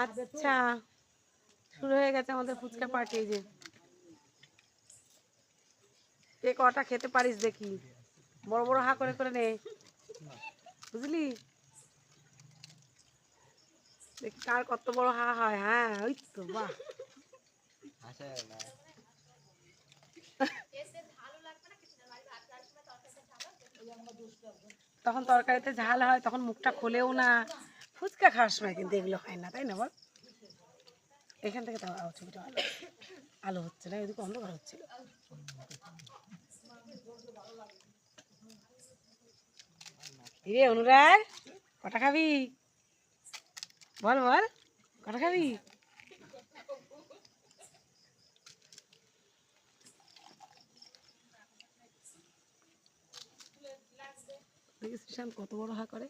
আচ্ছা শুরু হয়ে গেছে আমাদের ফুচকা পার্টি। যে কে কটা খেতে পারিস দেখি, বড় বড় হা করে করে নে, বুঝলি? দেখি কার কত বড় হা হয়। হ্যাঁ ওই তো, বাহ। তখন তরকারিতে ঝাল হয়, তখন মুখটা খোলেও না। ফুচকা খাওয়ার সময় কিন্তু এগুলো হয় না, তাই না বল? এখান থেকে তো ছবিটা ভালো, আলো হচ্ছে না, এদিকে অন্ধকার হচ্ছিল। রে অনুরাগ, কটা খাবি বল বল, কটা খাবি? দেখি সুশান্ত কত বড় হা করে।